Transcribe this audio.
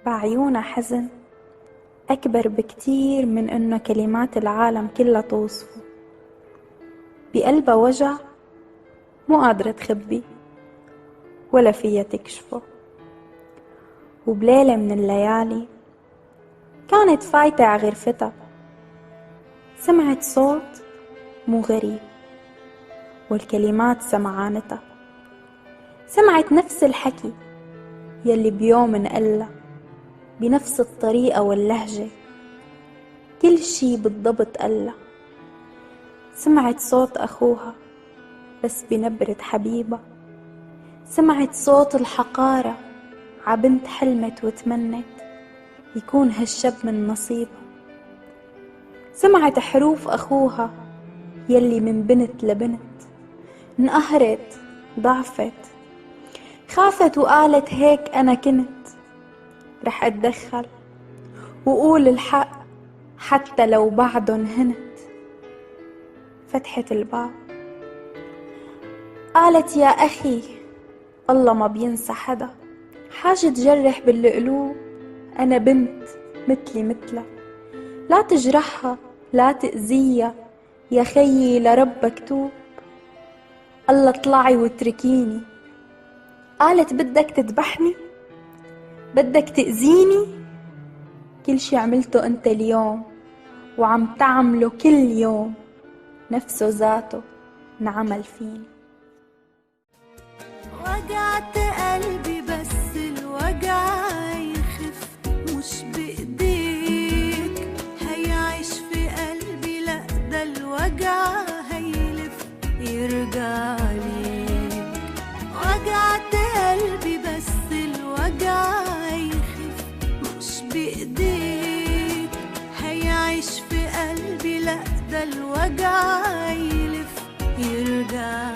بعيونها حزن أكبر بكتير من إنه كلمات العالم كلها توصفه. بقلبها وجع مو قادرة تخبي ولا فيها تكشفه. وبليلة من الليالي كانت فايتة ع غرفتها، سمعت صوت مو غريب والكلمات سمعانتها، سمعت نفس الحكي يلي بيوم انقلها بنفس الطريقة واللهجة، كل شي بالضبط قالها. سمعت صوت أخوها بس بنبرة حبيبها، سمعت صوت الحقارة عبنت حلمت وتمنت يكون هالشب من نصيبها. سمعت حروف أخوها يلي من بنت لبنت، انقهرت ضعفت خافت وقالت هيك أنا كنت رح أتدخل وقول الحق حتى لو بعدن هنت. فتحت الباب قالت يا أخي الله ما بينسى حدا، حاجة تجرح بالقلوب أنا بنت مثلي مثلها، لا تجرحها لا تأذيها يا خيي لربك توب، الله اطلعي واتركيني. قالت بدك تذبحني بدك تأذيني، كل شي عملته انت اليوم وعم تعمله كل يوم نفسه ذاته انعمل فيني. وجعت قلبي بس الوجع يخف مش بإيديك، هيعيش في قلبي لأ ده الوجع هيلف يرجع ليك. وجعت قلبي بس الوجع يخف مش بإيديك، هيعيش في قلبي لأ ده الوجع يلف يرجع